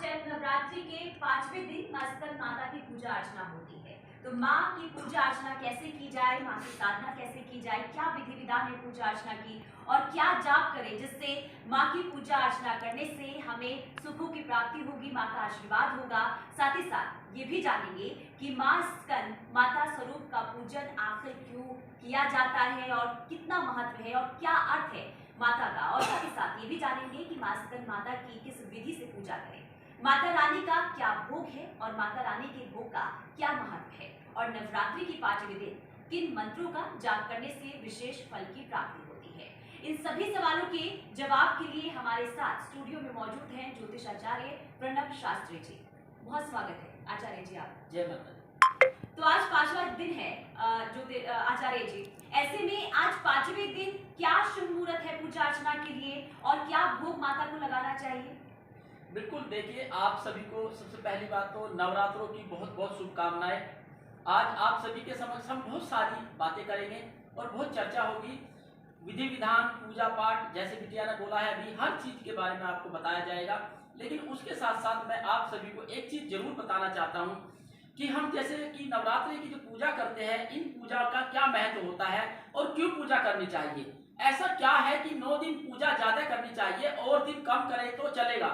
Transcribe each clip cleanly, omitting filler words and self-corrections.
चैत्र नवरात्रि के 5वें दिन मां स्कंद माता की पूजा अर्चना होती है। तो माँ की पूजा अर्चना कैसे की जाए, माँ की साधना कैसे की जाए, क्या विधि विधान है पूजा अर्चना की और क्या जाप करें जिससे माँ की पूजा अर्चना करने से हमें सुखों की प्राप्ति होगी, माँ का आशीर्वाद होगा। साथ ही साथ ये भी जानेंगे कि माँ स्कंद माता स्वरूप का पूजन आखिर क्यों किया जाता है और कितना महत्व है और क्या अर्थ है माता का। और साथ ही साथ ये भी जानेंगे कि माँ स्कंद माता की किस विधि से पूजा करें, माता रानी का क्या भोग है और माता रानी के भोग का क्या महत्व है, और नवरात्रि की 5वें दिन किन मंत्रों का जाप करने से विशेष फल की प्राप्ति होती है। इन सभी सवालों के जवाब के लिए हमारे साथ स्टूडियो में मौजूद हैं ज्योतिष आचार्य प्रणव शास्त्री जी। बहुत स्वागत है आचार्य जी आप। जय माता। तो आज 5वां दिन है आचार्य जी, ऐसे में आज 5वें दिन क्या शुभ मुहूर्त है पूजा अर्चना के लिए और क्या भोग माता को लगाना चाहिए? बिल्कुल, देखिए आप सभी को सबसे पहली बात तो नवरात्रों की बहुत बहुत शुभकामनाएं। आज आप सभी के समक्ष हम बहुत सारी बातें करेंगे और बहुत चर्चा होगी। विधि विधान, पूजा पाठ, जैसे बिटिया ने बोला है अभी, हर चीज के बारे में आपको बताया जाएगा। लेकिन उसके साथ साथ मैं आप सभी को एक चीज जरूर बताना चाहता हूँ कि हम जैसे कि नवरात्रि की जो पूजा करते हैं, इन पूजा का क्या महत्व होता है और क्यों पूजा करनी चाहिए। ऐसा क्या है कि 9 दिन पूजा ज्यादा करनी चाहिए और दिन कम करें तो चलेगा,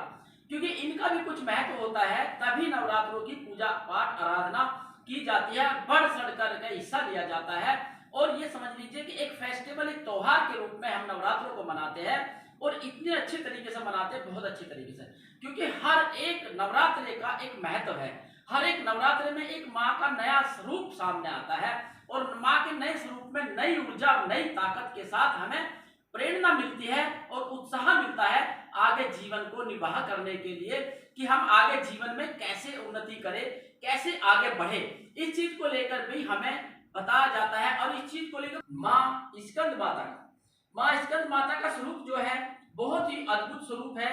क्योंकि इनका भी कुछ महत्व होता है। तभी नवरात्रों की पूजा पाठ आराधना की जाती है, बढ़ चढ़ कर हिस्सा लिया जाता है। और ये समझ लीजिए कि एक फेस्टिवल, एक त्योहार के रूप में हम नवरात्रों को मनाते हैं और इतने अच्छे तरीके से मनाते हैं, बहुत अच्छे तरीके से, क्योंकि हर एक नवरात्रि का एक महत्व है। हर एक नवरात्रि में एक माँ का नया स्वरूप सामने आता है और माँ के नए स्वरूप में नई ऊर्जा, नई ताकत के साथ हमें प्रेरणा मिलती है और उत्साह मिलता है आगे जीवन को निर्वाह करने के लिए, कि हम आगे जीवन में कैसे उन्नति करें, कैसे आगे बढ़े। इस चीज को लेकर भी हमें बताया जाता है। और इस चीज को लेकर माँ स्कंद माता का स्वरूप जो है बहुत ही अद्भुत स्वरूप है।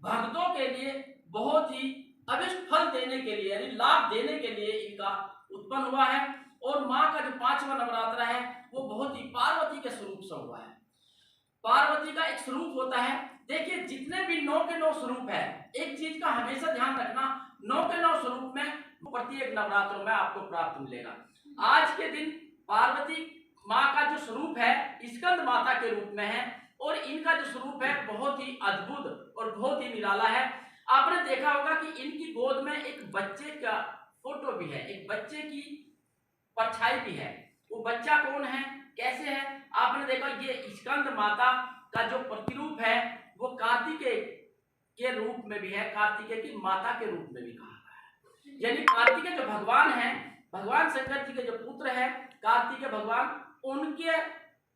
भक्तों के लिए बहुत ही अभिष्ट फल देने के लिए, यानी लाभ देने के लिए इनका उत्पन्न हुआ है। और माँ का जो 5वां नवरात्र है वो बहुत ही पार्वती के स्वरूप से हुआ है। पार्वती का एक स्वरूप होता है। देखिए, जितने भी 9 के 9 स्वरूप है, एक चीज का हमेशा ध्यान रखना, 9 के 9 स्वरूप में प्रत्येक नवरात्रों में आपको प्राप्त मिलेगा। आज के दिन पार्वती माँ का जो स्वरूप है स्कंद माता के रूप में है और इनका जो स्वरूप है बहुत ही अद्भुत और बहुत ही निराला है। आपने देखा होगा कि इनकी गोद में एक बच्चे का फोटो भी है, एक बच्चे की परछाई भी है। वो बच्चा कौन है, कैसे है? आपने देखा ये स्कंद माता का जो प्रतिरूप है वो कार्तिकेय के रूप में भी है, कार्तिकेय की माता के रूप में भी कहा गया है। यानी कार्तिकेय जो भगवान है, भगवान शंकर जी के जो पुत्र है कार्तिकेय भगवान, उनके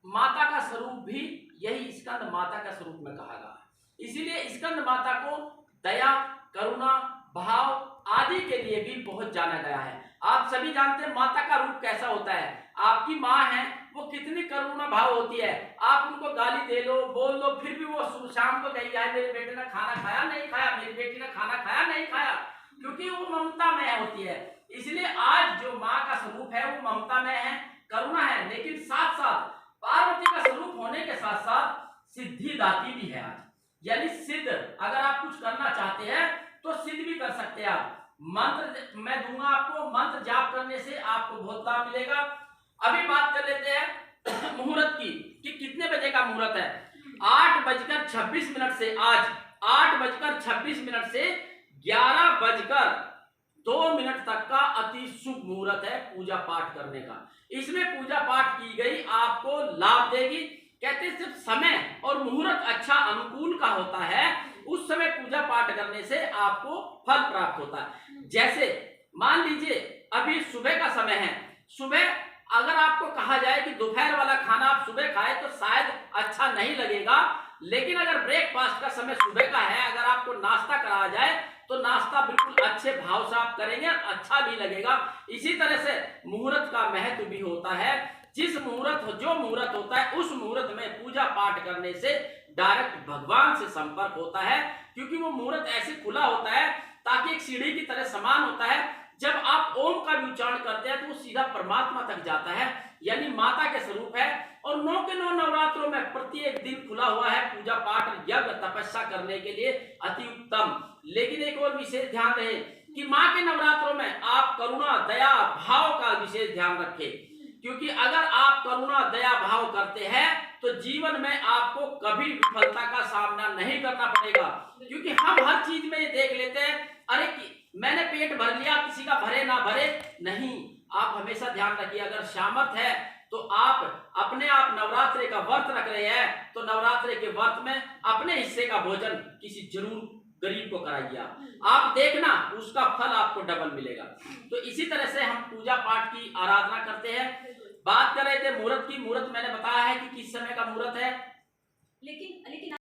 माता का स्वरूप भी यही स्कंद माता का स्वरूप में कहा गया है। इसीलिए स्कंद माता को दया, करुणा, भाव आदि के लिए भी बहुत जाना गया है। आप सभी जानते हैं माता का रूप कैसा होता है। आपकी माँ है वो कितनी करुणा भाव होती है। आप उनको गाली दे लो, बोल लो, फिर भी वो शाम को कही है मेरे बेटे ने खाना खाया नहीं खाया, मेरी बेटी ने खाना खाया नहीं खाया, क्योंकि वो ममता में होती है। इसलिए आज जो माँ का स्वरूप है वो ममता में है, करुणा है, लेकिन साथ साथ पार्वती का स्वरूप होने के साथ साथ सिद्धिदात्री भी है। आज यानी सिद्ध, अगर आप कुछ करना चाहते हैं तो सिद्ध भी कर सकते हैं आप। मंत्र मैं दूंगा आपको, मंत्र जाप करने से आपको बहुत लाभ मिलेगा। अभी बात कर लेते हैं मुहूर्त की कि कितने बजे का मुहूर्त है। 8:26 से, आज 8:26 से 11:02 तक का अति शुभ मुहूर्त है पूजा पाठ करने का। इसमें पूजा पाठ की गई आपको लाभ देगी। कहते हैं सिर्फ समय और मुहूर्त अच्छा अनुकूल का होता है, उस समय पूजा पाठ करने से आपको फल प्राप्त होता है। जैसे मान लीजिए अभी सुबह का समय है, सुबह अगर आपको कहा जाए कि दोपहर वाला खाना आप सुबह खाए तो शायद अच्छा नहीं लगेगा, लेकिन अगर ब्रेकफास्ट का समय सुबह का है, अगर आपको नाश्ता कराया जाए तो नाश्ता बिल्कुल अच्छे भाव से आप करेंगे, अच्छा भी लगेगा। इसी तरह से मुहूर्त का महत्व भी होता है। जिस मुहूर्त जो मुहूर्त होता है उस मुहूर्त में पूजा पाठ करने से डायरेक्ट भगवान से संपर्क होता है, क्योंकि वो मुहूर्त ऐसे खुला होता है ताकि एक सीढ़ी की तरह समान होता है। जब आप ओम का भी उच्चारण करते हैं तो वो सीधा परमात्मा तक जाता है, यानी माता के स्वरूप है। और 9 के 9 नवरात्रों में प्रत्येक दिन खुला हुआ है पूजा पाठ यज्ञ तपस्या करने के लिए अति उत्तम। लेकिन एक और विशेष ध्यान रहे कि माँ के नवरात्रों में आप करुणा दया भाव का विशेष ध्यान रखें, क्योंकि अगर आप करुणा दया भाव करते हैं तो जीवन में आपको कभी विफलता का सामना नहीं करना पड़ेगा। क्योंकि हम हर चीज में ये देख लेते हैं, अरे मैंने पेट भर लिया, किसी का भरे ना भरे नहीं। आप हमेशा ध्यान रखिए, अगर सामर्थ्य है तो आप अपने आप नवरात्रि का व्रत रख रहे हैं तो नवरात्रि के व्रत में अपने हिस्से का भोजन किसी जरूर गरीब को कराइए। आप देखना उसका फल आपको डबल मिलेगा। तो इसी तरह से हम पूजा पाठ की आराधना करते हैं। बात कर रहे थे मुहूर्त की। मुहूर्त मैंने बताया है कि किस समय का मुहूर्त है, लेकिन